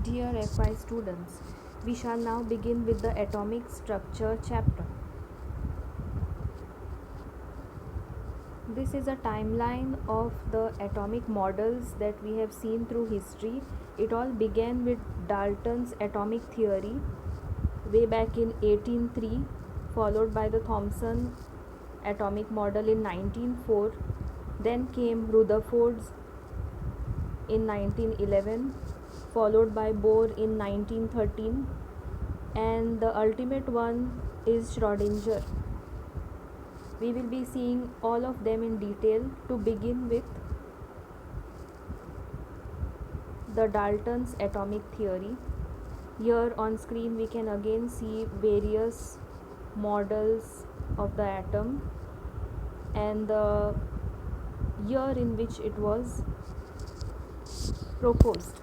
Dear FI students, we shall now begin with the atomic structure chapter. This is a timeline of the atomic models that we have seen through history. It all began with Dalton's atomic theory way back in 1803, followed by the Thomson atomic model in 1904. Then came Rutherford's in 1911, followed by Bohr in 1913, and the ultimate one is Schrödinger. We will be seeing all of them in detail. To begin with, the Dalton's atomic theory. Here on screen we can again see various models of the atom and the year in which it was proposed.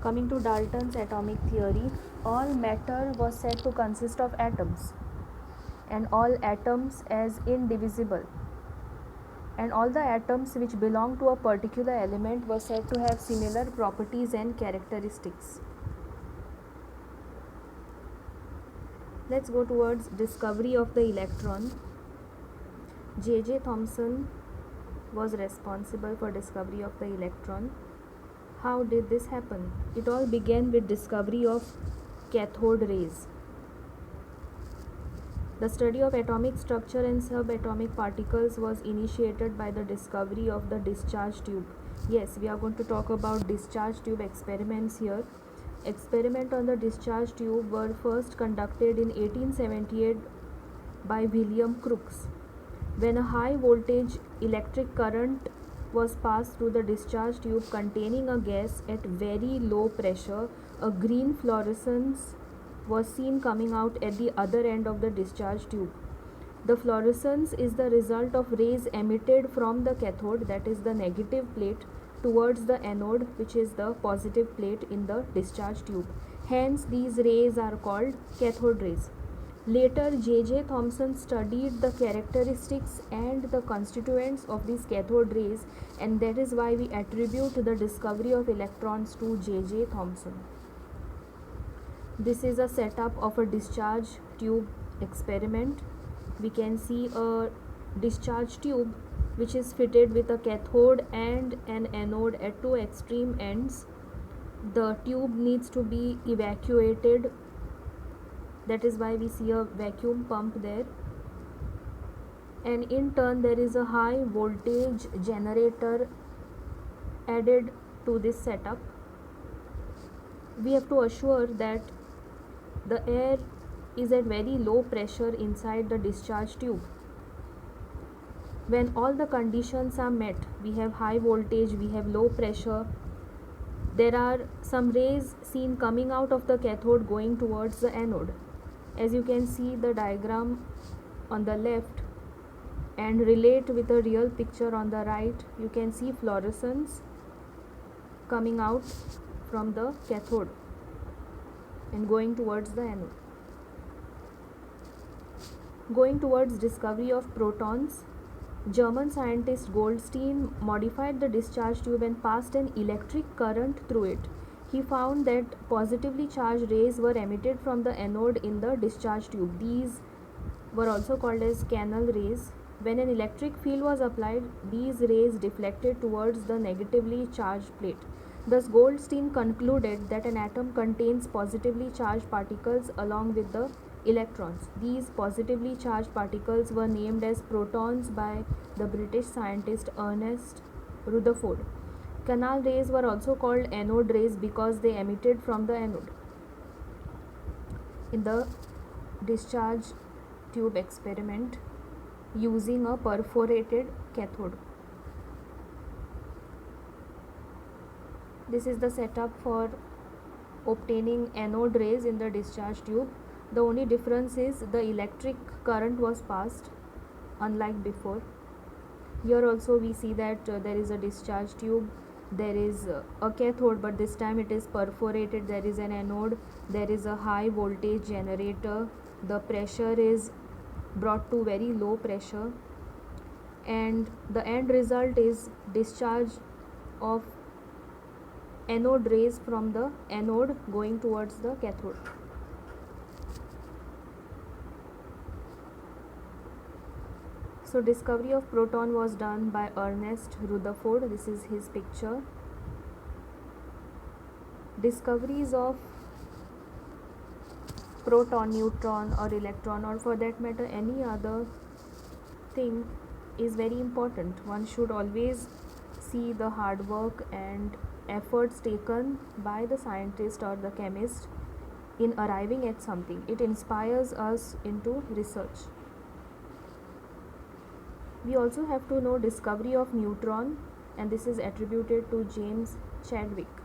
Coming to Dalton's atomic theory, all matter was said to consist of atoms, and all atoms as indivisible, and all the atoms which belong to a particular element were said to have similar properties and characteristics. Let's go towards discovery of the electron. J.J. Thomson was responsible for discovery of the electron. How did this happen? It all began with discovery of cathode rays. The study of atomic structure and subatomic particles was initiated by the discovery of the discharge tube. Yes, we are going to talk about discharge tube experiments here. Experiments on the discharge tube were first conducted in 1878 by William Crookes. When a high voltage electric current was passed through the discharge tube containing a gas at very low pressure, a green fluorescence was seen coming out at the other end of the discharge tube. The fluorescence is the result of rays emitted from the cathode, that is the negative plate, towards the anode, which is the positive plate in the discharge tube. Hence, these rays are called cathode rays. Later, J.J. Thomson studied the characteristics and the constituents of these cathode rays, and that is why we attribute the discovery of electrons to J.J. Thomson. This is a setup of a discharge tube experiment. We can see a discharge tube which is fitted with a cathode and an anode at two extreme ends. The tube needs to be evacuated. That is why we see a vacuum pump there. And in turn, there is a high voltage generator added to this setup. We have to assure that the air is at very low pressure inside the discharge tube. When all the conditions are met, we have high voltage, we have low pressure, there are some rays seen coming out of the cathode going towards the anode. As you can see the diagram on the left and relate with a real picture on the right, you can see fluorescence coming out from the cathode and going towards the anode. Going towards discovery of protons, German scientist Goldstein modified the discharge tube and passed an electric current through it. He found that positively charged rays were emitted from the anode in the discharge tube. These were also called as canal rays. When an electric field was applied, these rays deflected towards the negatively charged plate. Thus, Goldstein concluded that an atom contains positively charged particles along with the electrons. These positively charged particles were named as protons by the British scientist Ernest Rutherford. Canal rays were also called anode rays because they emitted from the anode. In the discharge tube experiment, using a perforated cathode. This is the setup for obtaining anode rays in the discharge tube. The only difference is the electric current was passed, unlike before. Here also we see that there is a discharge tube, there is a cathode, but this time it is perforated, there is an anode, there is a high voltage generator, the pressure is brought to very low pressure, and the end result is discharge of anode rays from the anode going towards the cathode. So discovery of proton was done by Ernest Rutherford. This is his picture. Discoveries of proton, neutron or electron, or for that matter any other thing, is very important. One should always see the hard work and efforts taken by the scientist or the chemist in arriving at something. It inspires us into research. We also have to know discovery of neutron, and this is attributed to James Chadwick.